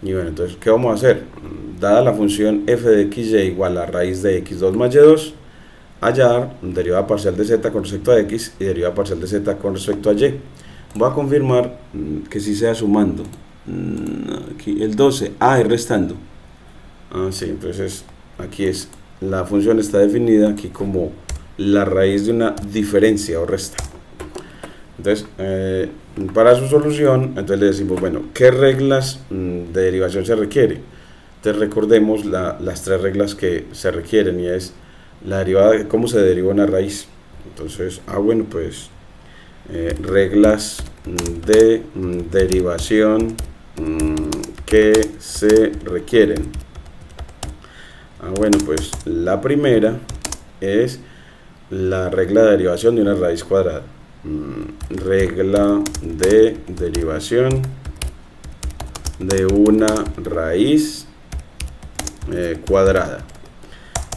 Y bueno, entonces, ¿qué vamos a hacer? Dada la función f de xy igual a raíz de x2 más y2, hallar derivada parcial de z con respecto a x y derivada parcial de z con respecto a y. Voy a confirmar que sí sea sumando. Aquí el 12, es restando. Sí, entonces aquí es, la función está definida aquí como la raíz de una diferencia o resta. Entonces, para su solución, entonces le decimos, bueno, ¿qué reglas de derivación se requiere? Entonces recordemos las tres reglas que se requieren, y es la derivada de cómo se deriva una raíz. Entonces, bueno, pues reglas de derivación que se requieren. Bueno, pues la primera es la regla de derivación de una raíz cuadrada. Regla de derivación de una raíz cuadrada.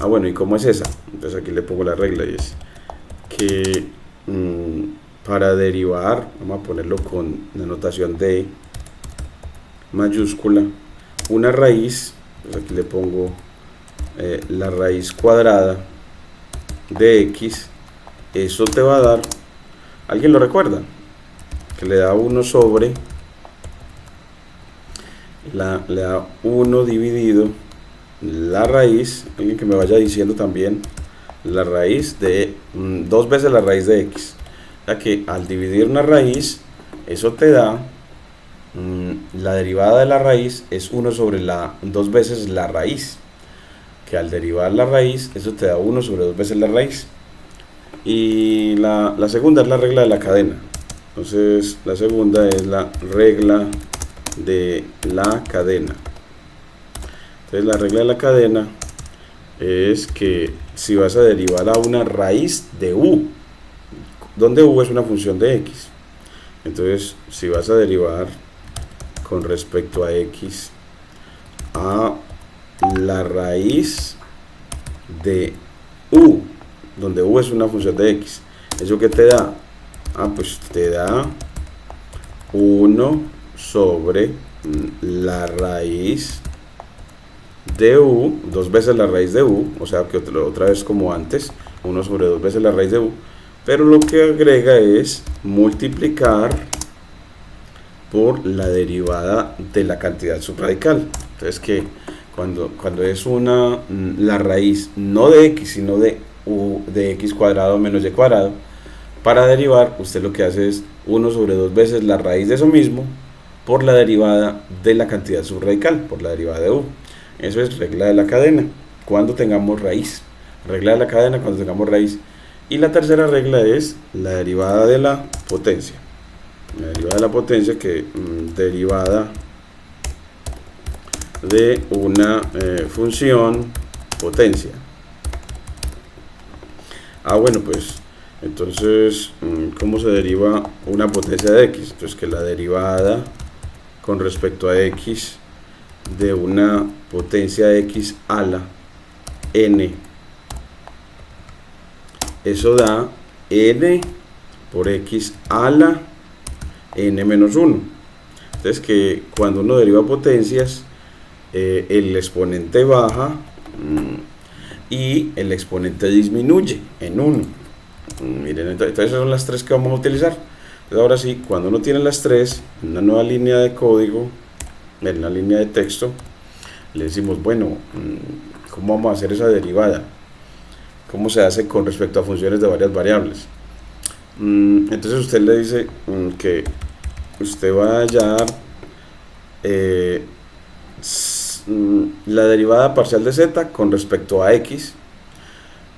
Bueno, ¿y cómo es esa? Entonces aquí le pongo la regla, y es que para derivar, vamos a ponerlo con la notación de mayúscula, una raíz, pues aquí le pongo la raíz cuadrada de x, eso te va a dar, ¿alguien lo recuerda? Que le da 1 sobre, le da 1 dividido la raíz, alguien que me vaya diciendo también, la raíz de 2 veces la raíz de x. O sea que al dividir una raíz, eso te da la derivada de la raíz es 1 sobre 2 veces la raíz, que al derivar la raíz, eso te da 1 sobre 2 veces la raíz. Y la segunda es la regla de la cadena. Entonces la segunda es la regla de la cadena. Entonces la regla de la cadena es que si vas a derivar a una raíz de u, donde u es una función de x, entonces si vas a derivar con respecto a x a la raíz de u, donde u es una función de x, ¿eso qué te da? Pues te da 1 sobre la raíz de u, 2 veces la raíz de u, o sea que otra vez como antes, 1 sobre 2 veces la raíz de u, pero lo que agrega es multiplicar por la derivada de la cantidad subradical. Entonces que cuando es la raíz no de x, sino de u de x cuadrado menos y cuadrado, para derivar usted lo que hace es 1 sobre 2 veces la raíz de eso mismo por la derivada de la cantidad subradical, por la derivada de u. Eso es regla de la cadena cuando tengamos raíz. Regla de la cadena cuando tengamos raíz. Y la tercera regla es la derivada de la potencia. La derivada de la potencia, que derivada de una función potencia. Bueno, pues entonces, ¿cómo se deriva una potencia de x? Entonces que la derivada con respecto a x de una potencia x a la n, eso da n por x a la n menos 1. Entonces que cuando uno deriva potencias, el exponente baja y el exponente disminuye en 1. Miren, entonces esas son las tres que vamos a utilizar. Entonces ahora sí, cuando uno tiene las tres, en una nueva línea de código, en la línea de texto, le decimos, bueno, ¿cómo vamos a hacer esa derivada? ¿Cómo se hace con respecto a funciones de varias variables? Entonces usted le dice que usted va a hallar la derivada parcial de z con respecto a x,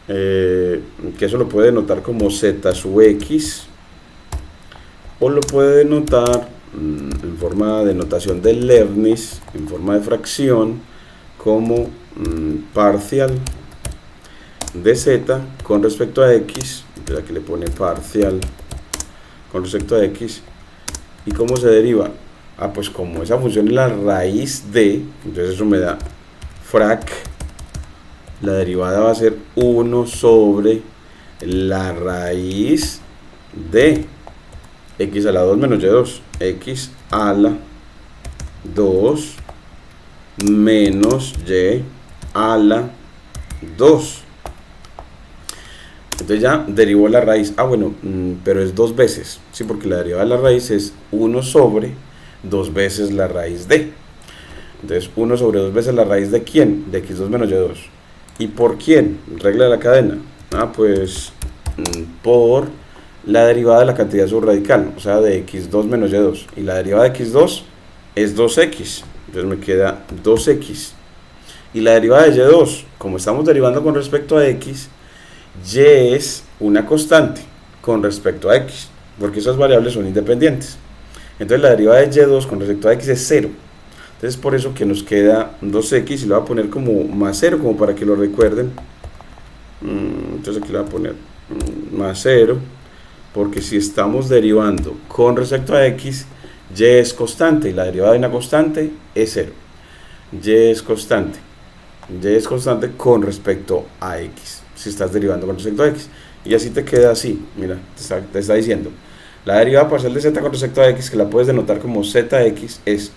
que eso lo puede denotar como z sub x, o lo puede denotar en forma de notación de Leibniz, en forma de fracción, como parcial de z con respecto a x. Entonces aquí le pone parcial con respecto a x. ¿Y cómo se deriva? Pues como esa función es la raíz de, entonces eso me da frac, la derivada va a ser 1 sobre la raíz de x a la 2 menos y2, x a la 2 menos y a la 2. Entonces ya derivó la raíz. Bueno, pero es dos veces, sí, porque la derivada de la raíz es 1 sobre 2 veces la raíz de. Entonces 1 sobre 2 veces la raíz de ¿quién? De x2 menos y2. ¿Y por quién? Regla de la cadena. Pues por la derivada de la cantidad subradical, o sea, de x2 menos y2. Y la derivada de x2 es 2x. Entonces me queda 2x. Y la derivada de y2, como estamos derivando con respecto a x, y es una constante con respecto a x, porque esas variables son independientes. Entonces la derivada de y2 con respecto a x es 0. Entonces por eso que nos queda 2x y lo voy a poner como más 0, como para que lo recuerden. Entonces aquí le voy a poner más 0, porque si estamos derivando con respecto a x, y es constante y la derivada de una constante es 0. Y es constante con respecto a x, si estás derivando con respecto a x. Y así te queda así, mira, te está diciendo la derivada parcial de z con respecto a x, que la puedes denotar como zx, es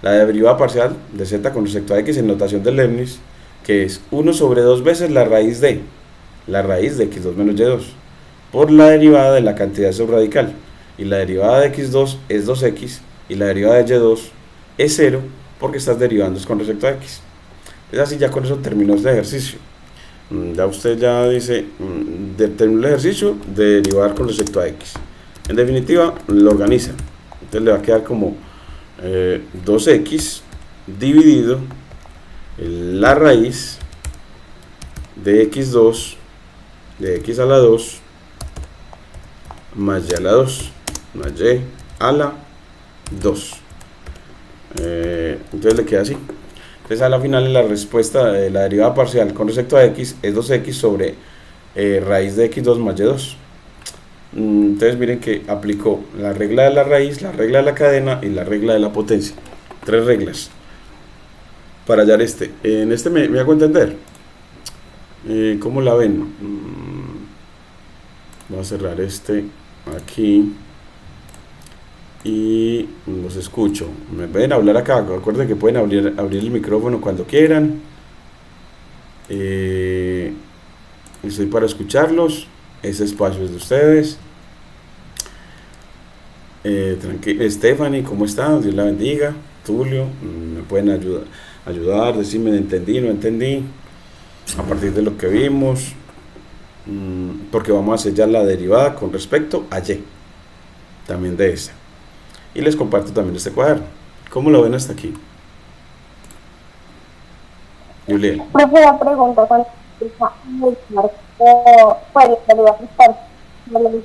la derivada parcial de z con respecto a x en notación de Leibniz, que es 1 sobre 2 veces la raíz de x2 menos y2 por la derivada de la cantidad subradical. Y la derivada de x2 es 2x y la derivada de y2 es 0, porque estás derivando con respecto a x. Es así, ya con eso terminó este ejercicio. Ya usted ya dice, terminó el ejercicio de derivar con respecto a x. En definitiva, lo organiza. Entonces le va a quedar como 2x dividido la raíz de x2 de x a la 2 más y a la 2 más y a la 2. Entonces le queda así. Entonces a la final la respuesta de la derivada parcial con respecto a x es 2x sobre raíz de x2 más y2. Entonces miren que aplicó la regla de la raíz, la regla de la cadena y la regla de la potencia. 3 reglas para hallar este. En este me hago entender. ¿Cómo la ven? Voy a cerrar este aquí y los escucho. Me pueden hablar acá. Recuerden que pueden abrir el micrófono cuando quieran. Estoy para escucharlos. Ese espacio es de ustedes. Stephanie, ¿cómo están? Dios la bendiga. Tulio, me pueden ayudar, decirme entendí, no entendí, a partir de lo que vimos, porque vamos a hacer ya la derivada con respecto a y, también de esa. Y les comparto también este cuaderno. ¿Cómo lo ven hasta aquí? Julián. Profe, la pregunta, cuando pues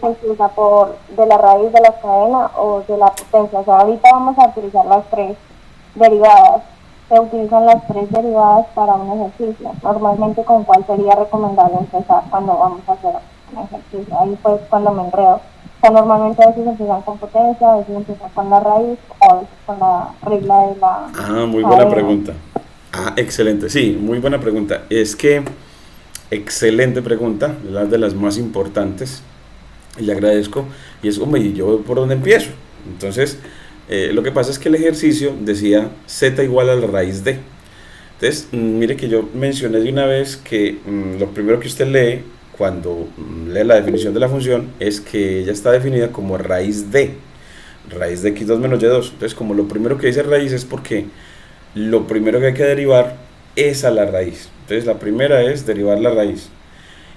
empieza por de la raíz de la cadena o de la potencia. O sea, ahorita vamos a utilizar las 3 derivadas. Se utilizan las 3 derivadas para un ejercicio. Normalmente, ¿con cuál sería recomendable empezar cuando vamos a hacer un ejercicio? Ahí pues cuando me enredo. O sea, normalmente a veces empiezan con potencia, a veces empiezan con la raíz o a veces con la regla de la muy buena pregunta. Excelente, sí, muy buena pregunta. Es que, excelente pregunta, una de las más importantes, y le agradezco. Y es, hombre, ¿y yo por dónde empiezo? Entonces, lo que pasa es que el ejercicio decía z igual a la raíz de. Entonces, mire que yo mencioné de una vez que lo primero que usted lee cuando lee la definición de la función es que ella está definida como raíz de x2 menos y2. Entonces, como lo primero que dice raíz es porque lo primero que hay que derivar es a la raíz. Entonces, la primera es derivar la raíz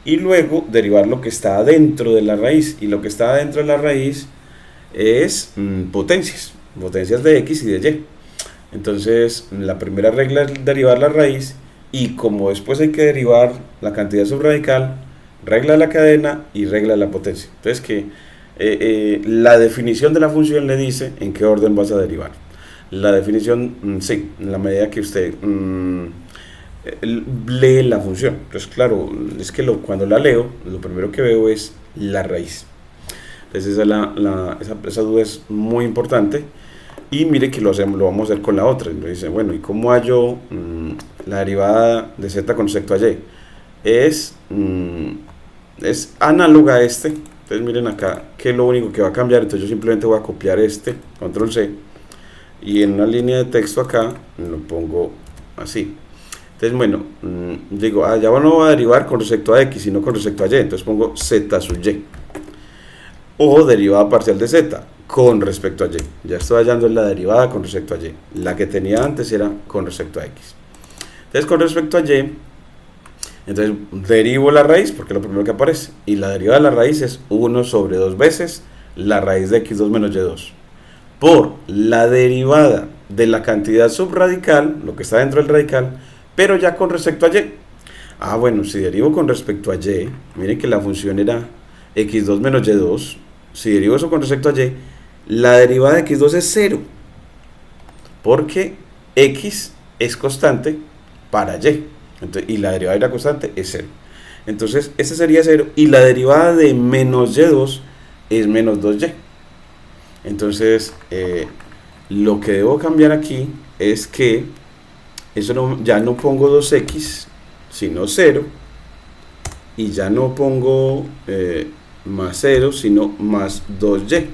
y luego derivar lo que está dentro de la raíz, y lo que está dentro de la raíz es potencias de x y de y. Entonces la primera regla es derivar la raíz, y como después hay que derivar la cantidad subradical, regla de la cadena y regla de la potencia. Entonces que la definición de la función le dice en qué orden vas a derivar. La definición, sí, en la medida que usted lee la función. Entonces claro, es que cuando la leo, lo primero que veo es la raíz. Entonces esa duda es muy importante. Y mire que lo vamos a hacer con la otra. Entonces dice, bueno, ¿y cómo hallo la derivada de z con respecto a y? Es análoga a este, Entonces miren acá que es lo único que va a cambiar. Entonces yo simplemente voy a copiar control C, y en una línea de texto acá lo pongo así. Entonces bueno, digo, ya no va a derivar con respecto a x, sino con respecto a y. Entonces pongo z sub y, o derivada parcial de z con respecto a y. Ya estoy hallando la derivada con respecto a y. La que tenía antes era con respecto a x. Entonces con respecto a y, entonces derivo la raíz, porque es lo primero que aparece, y la derivada de la raíz es 1 sobre 2 veces la raíz de x2 menos y2 por la derivada de la cantidad subradical, lo que está dentro del radical, pero ya con respecto a y. Bueno, si derivo con respecto a y, miren que la función era x2 menos y2. Si derivo eso con respecto a y, la derivada de x2 es 0, porque x es constante para y. Entonces, y la derivada de la constante es 0. Entonces, este sería 0, y la derivada de menos y2 es menos 2y. Entonces, lo que debo cambiar aquí es que ya no pongo 2x, sino 0, y ya no pongo más 0, sino más 2y,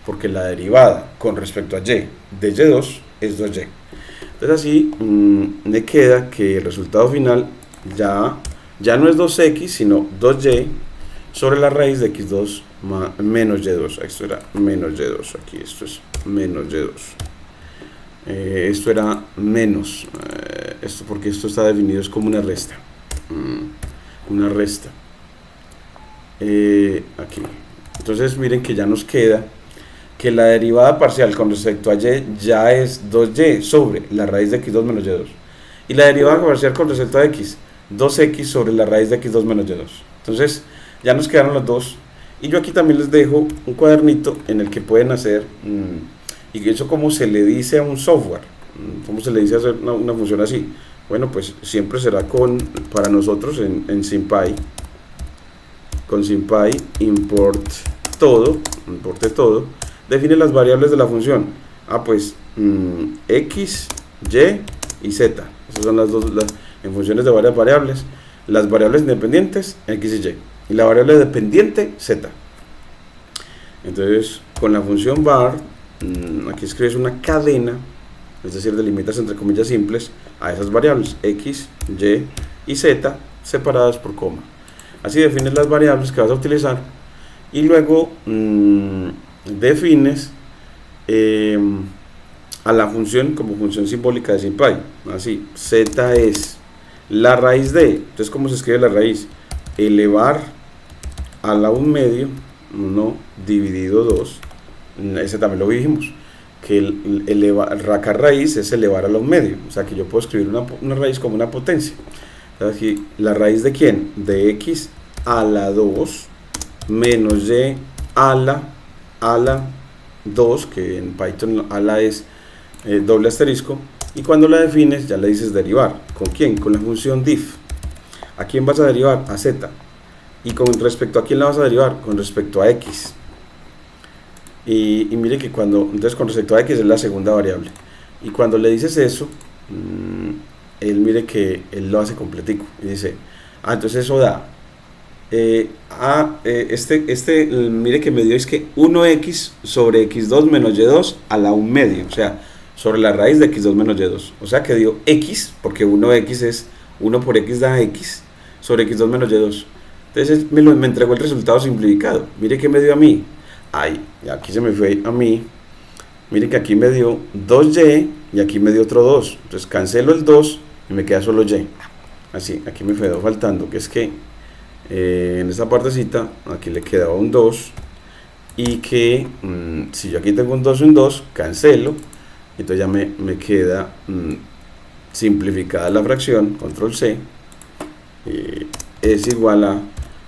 porque la derivada con respecto a y de y2 es 2y. Entonces así me queda que el resultado final ya no es 2x, sino 2y sobre la raíz de x2 menos y2. Esto era menos y2, aquí esto es menos y2. Esto era menos, esto porque esto está definido es como una resta. Una resta. Aquí. Entonces miren que ya nos queda que la derivada parcial con respecto a y ya es 2y sobre la raíz de x2 menos y2. Y la derivada parcial con respecto a x, 2x sobre la raíz de x2 menos y2. Entonces ya nos quedaron los dos. Y yo aquí también les dejo un cuadernito en el que pueden hacer, y eso como se le dice a un software, como se le dice hacer una función así. Bueno, pues siempre será para nosotros en SymPy, con SymPy importe todo, define las variables de la función. Pues x, y z. Esas son las dos, en funciones de varias variables. Las variables independientes, x y y. Y la variable dependiente, z. Entonces, con la función var, aquí escribes una cadena, es decir, delimitas entre comillas simples a esas variables, x, y z, separadas por coma. Así defines las variables que vas a utilizar, y luego defines a la función como función simbólica de SymPy. Así, z es la raíz de, entonces ¿cómo se escribe la raíz? Elevar a la 1/2, 1 dividido 2, ese también lo vimos, que racar raíz es elevar a la 1/2, o sea que yo puedo escribir una raíz como una potencia. Entonces aquí, ¿la raíz de quién? De x a la 2 menos y a la 2, que en Python a la es doble asterisco, y cuando la defines ya le dices derivar. ¿Con quién? Con la función diff. ¿A quién vas a derivar? A z. ¿Y con respecto a quién la vas a derivar? Con respecto a x. Y mire que entonces con respecto a x es la segunda variable. Y cuando le dices eso, él mire que él lo hace completico. Y dice, entonces eso da, mire que me dio es que 1x sobre x2 menos y2 a la 1/2. O sea, sobre la raíz de x2 menos y2. O sea que dio x, porque 1x es 1 por x da x, sobre x2 menos y2. Entonces me entregó el resultado simplificado. Mire que me dio a mí. Aquí se me fue a mí. Mire que aquí me dio 2y y aquí me dio otro 2. Entonces cancelo el 2 y me queda solo y. Así, aquí me quedó faltando, que es que en esta partecita aquí le quedaba un 2, y que si yo aquí tengo un 2 y un 2, cancelo, entonces ya me queda simplificada la fracción, control C, es igual a,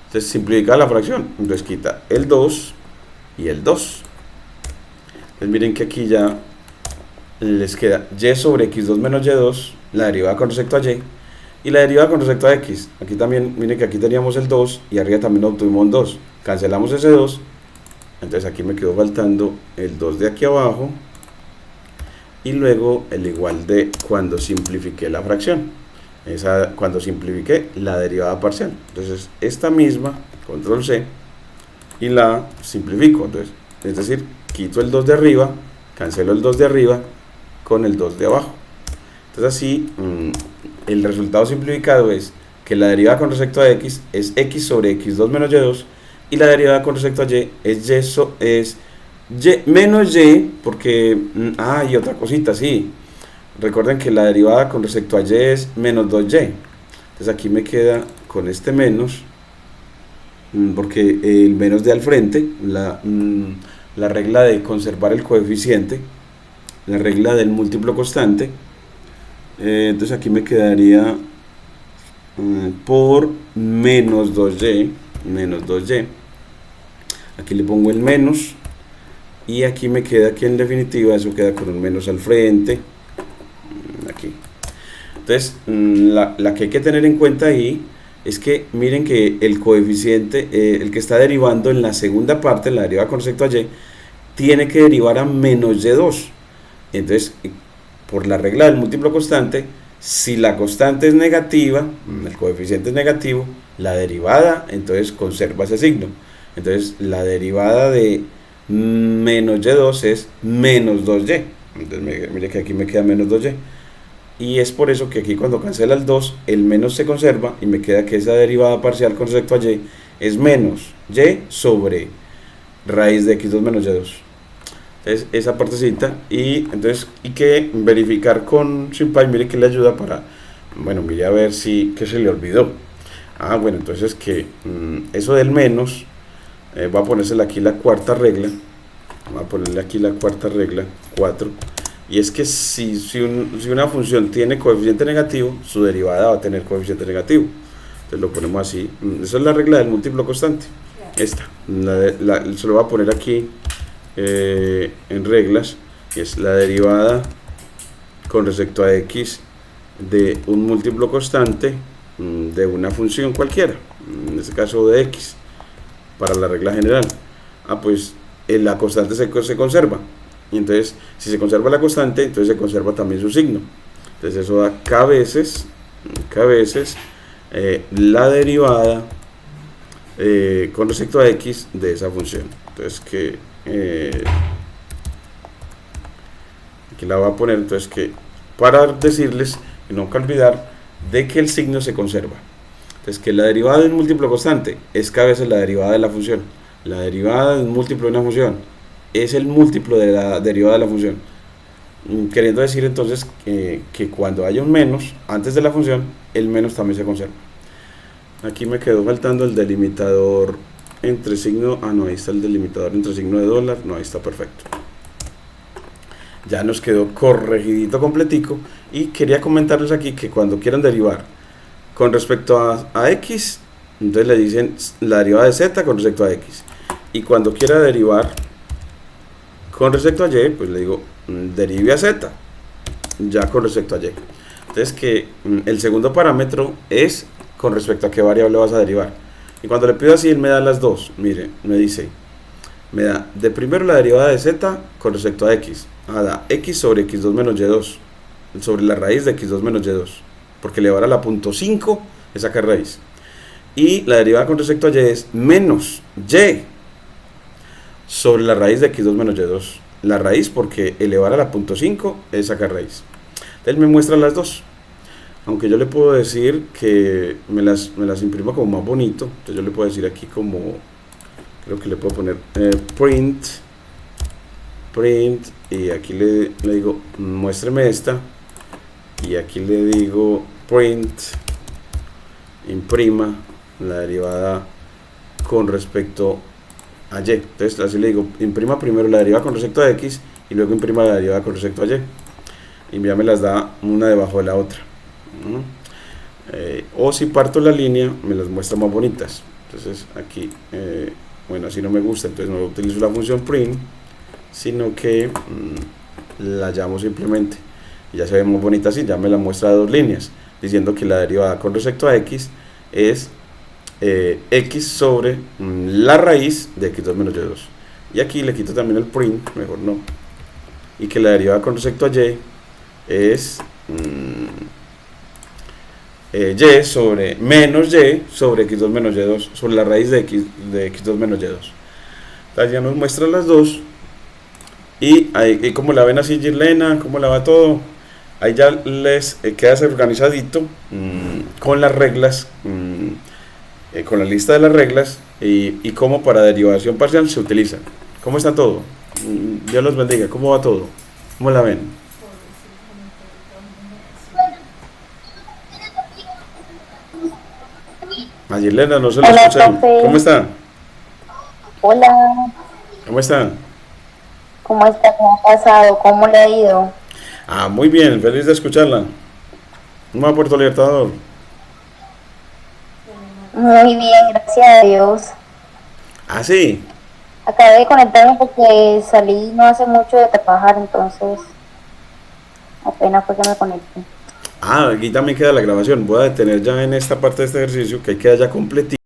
entonces simplifica la fracción, entonces quita el 2 y el 2. Entonces miren que aquí ya les queda y sobre x2 menos y2, la derivada con respecto a y, y la derivada con respecto a x. Aquí también, miren que aquí teníamos el 2 y arriba también obtuvimos un 2. Cancelamos ese 2, entonces aquí me quedó faltando el 2 de aquí abajo, y luego el igual de cuando simplifiqué la fracción, cuando simplifiqué la derivada parcial. Entonces esta misma, control C, y la simplifico. Entonces, es decir, quito el 2 de arriba, cancelo el 2 de arriba con el 2 de abajo. Entonces así el resultado simplificado es que la derivada con respecto a x es x sobre x2 menos y2, y la derivada con respecto a y es y menos y, porque y otra cosita, sí, recuerden que la derivada con respecto a y es menos 2y. Entonces aquí me queda con este menos, porque el menos de al frente, la regla de conservar el coeficiente, la regla del múltiplo constante. Entonces aquí me quedaría por menos 2y, aquí le pongo el menos, y aquí me queda que en definitiva eso queda con un menos al frente, aquí. Entonces la que hay que tener en cuenta ahí es que miren que el coeficiente, el que está derivando en la segunda parte, la derivada con respecto a y, tiene que derivar a menos y2. Entonces, por la regla del múltiplo constante, si la constante es negativa, el coeficiente es negativo, la derivada entonces conserva ese signo. Entonces la derivada de menos y2 es menos 2y. Entonces mire que aquí me queda menos 2y. Y es por eso que aquí cuando cancela el 2, el menos se conserva y me queda que esa derivada parcial con respecto a y es menos y sobre raíz de x2 menos y2. Entonces esa partecita, y entonces hay que verificar con SymPy. Mire que le ayuda para, bueno, mire a ver si que se le olvidó. Bueno, entonces que eso del menos, va a ponérsela aquí la cuarta regla, va a ponerle aquí la cuarta regla, 4, y es que si una función tiene coeficiente negativo, su derivada va a tener coeficiente negativo. Entonces lo ponemos así. Esa es la regla del múltiplo constante. Esta se lo voy a poner aquí en reglas, que es la derivada con respecto a x de un múltiplo constante de una función cualquiera, en este caso de x, para la regla general. Pues la constante se conserva, y entonces si se conserva la constante, entonces se conserva también su signo. Entonces eso da k veces la derivada con respecto a x de esa función. Entonces que aquí la voy a poner, entonces que para decirles y no hay que olvidar de que el signo se conserva. Entonces que la derivada de un múltiplo constante es k veces la derivada de la función. La derivada de un múltiplo de una función es el múltiplo de la derivada de la función, queriendo decir entonces que cuando haya un menos antes de la función, el menos también se conserva. Aquí me quedó faltando el delimitador entre signo, no, ahí está el delimitador entre signo de dólar, no, ahí está perfecto. Ya nos quedó corregidito completico, y quería comentarles aquí que cuando quieran derivar con respecto a x, entonces le dicen la derivada de z con respecto a x, y cuando quiera derivar con respecto a y, pues le digo derive a z ya con respecto a y. Entonces que el segundo parámetro es con respecto a qué variable vas a derivar. Y cuando le pido así, él me da las dos. Mire, me da de primero la derivada de z con respecto a x. Da x sobre x2 menos y2, sobre la raíz de x2 menos y2, porque elevar a la punto 5 es sacar raíz. Y la derivada con respecto a y es menos y sobre la raíz de x2 menos y2. La raíz, porque elevar a la punto 5 es sacar raíz. Él me muestra las dos. Aunque yo le puedo decir que me las imprima como más bonito. Entonces yo le puedo decir aquí como, creo que le puedo poner print, y aquí le digo muéstreme esta, y aquí le digo print, imprima la derivada con respecto a y. Entonces así le digo, imprima primero la derivada con respecto a x y luego imprima la derivada con respecto a y, y ya me las da una debajo de la otra. O si parto la línea, me las muestra más bonitas. Entonces aquí, bueno, así no me gusta, entonces no utilizo la función print, sino que la llamo simplemente, y ya se ve muy bonita así. Ya me la muestra de dos líneas, diciendo que la derivada con respecto a x es x sobre la raíz de x2 menos y2. Y aquí le quito también el print, mejor no, y que la derivada con respecto a y es y sobre menos y sobre x2 menos y2, sobre la raíz de x2 menos y2. Entonces ya nos muestra las dos. Y ahí, como la ven así, Girlena, cómo la va todo. Ahí ya les queda organizadito con las reglas, con la lista de las reglas y cómo para derivación parcial se utiliza. ¿Cómo está todo? Dios los bendiga. ¿Cómo va todo? ¿Cómo la ven? A Girlena no se lo Hola, escucharon. profe. ¿Cómo está? Hola, ¿Cómo está? ¿cómo está? ¿Cómo ha pasado? ¿Cómo le ha ido? Ah, muy bien, feliz de escucharla. ¿Cómo va Puerto Libertador? Muy bien, gracias a Dios. Ah, sí. Acabé de conectarme porque salí no hace mucho de trabajar, entonces apenas fue que me conecté. Ah, aquí también queda la grabación. Voy a detener ya en esta parte de este ejercicio que queda ya completito.